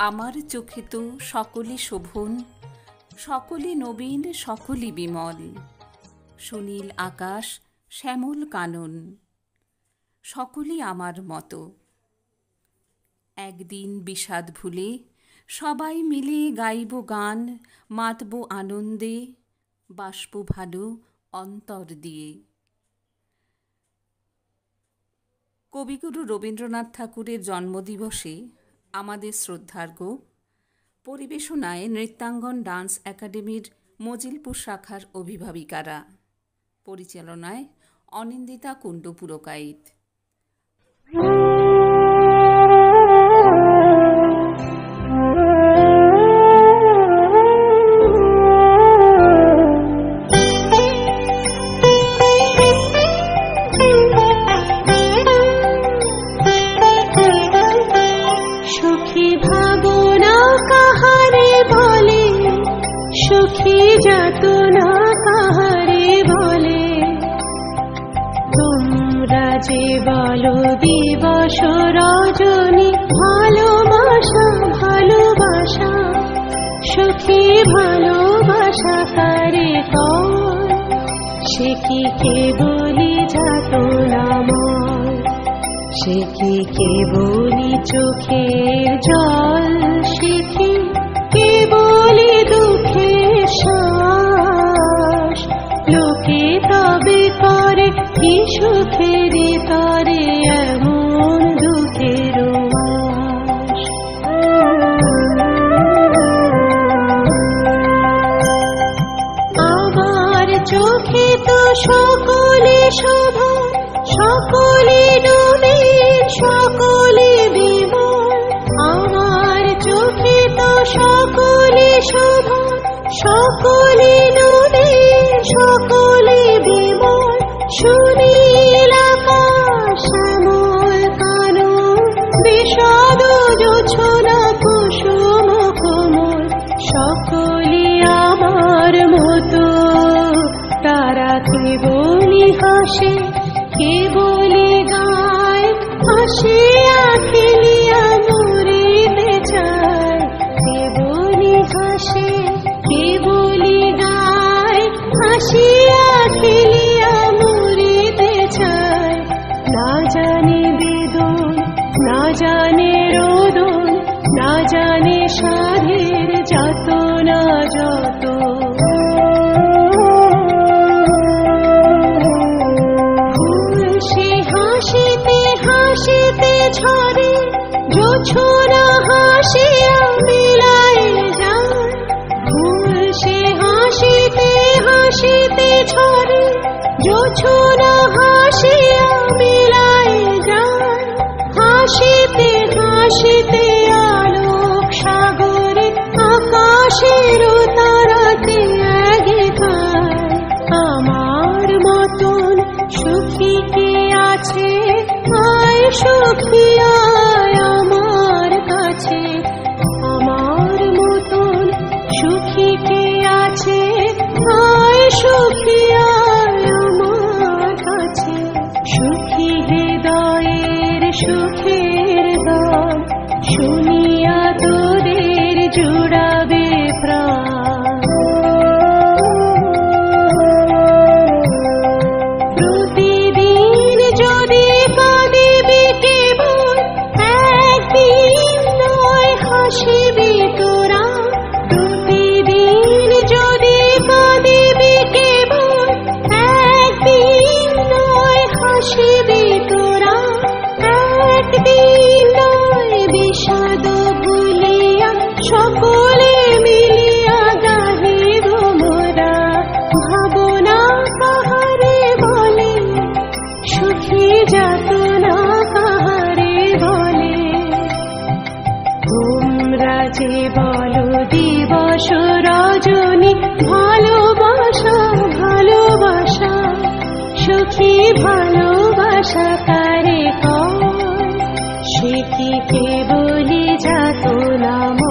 আমার চোখে তো সকলই শোভন, সকলই নবীন, সকলই বিমল। সুনীল আকাশ, শ্যামল কানন, সকলই আমার মতো। একদিন বিষাদ ভুলে সবাই মিলে গাইব গান, মাতব আনন্দে, বাসব ভালো অন্তর দিয়ে। কবিগুরু রবীন্দ্রনাথ ঠাকুরের জন্মদিবসে আমাদের শ্রদ্ধার্ঘ্য পরিবেশনায় নৃত্যাঙ্গন ডান্স একাডেমির মজিলপুর শাখার অভিভাবিকারা। পরিচালনায় অনিন্দিতা কুণ্ডু পুরকাইত। বলো দিবস রজনী, ভালোবাসা ভালোবাসা, সুখী ভালোবাসা কারে কর, সে কি কেবলি যাতনাময়, সে কি কেবলি চোখের জল, সে কি কেবলি দুঃখের শ্বাস। লোকে তবে করে কি সুখের তরে এমন দুঃখের বাস। আমার চোখে তো সকলে শোভা, সকলে নবীন, সকলে বিমল। আমার চোখে তো সকলে শোভা, সকলে নবীন, সকলে বিমল। সুনীল আকাশ, শ্যামল কানন, বিষাদ জোছনা কুসুম কোমল, সকলে আমার মতো। তারা কেবলি হাসে, কেবলি গায়, হাসিয়া খেলিয়া মরিতে চায়। কেবলি হাসে, কেবলি গায়, হাসিয়া খেলিয়া মরিতে চায়। না জানে বেদন, না জানে রোদন, না জানে সাধের যাতনা যত। সে হাসিতে হাসিতে ঝরে, জোছনা হাসিয়া মিলায় যায়। সে হাসিতে হাসিতে ঝরে, জোছনা হাসিয়া মিলায় যায়। হাসিতে হাসিতে আলোক সাগরে, আকাশের তারাতে আগে খায়। আমার মতন সুখী কে আছে, আয় সুখী আয় আমার কাছে। আমার মতন সুখী কে আছে, আয় সুখী আয় আমার কাছে। সুখী হৃদয়ের সুখের গান, শুনিয়া তোদের জুড়াবে প্রাণ। প্রতিদিন যদি কাঁদিবি কেবল, একদিন নয় হাসিবি তোরা। প্রতিদিন যদি কাঁদিবি কেবল, একদিন নয় হাসিবি তোরা। একদিন নয় বিষাদ ভুলিয়া, সকলে মিলিয়া গাহিব মোরা। ভাবনা কাহারে বলে, সুখী যাতনা কাহারে বলে। তোমরা যে বলো দিবস রজনী, ভালোবাসা ভালোবাসা, সুখী ভালোবাসা কারে কর, সে কি কেবলি যাতনাময়।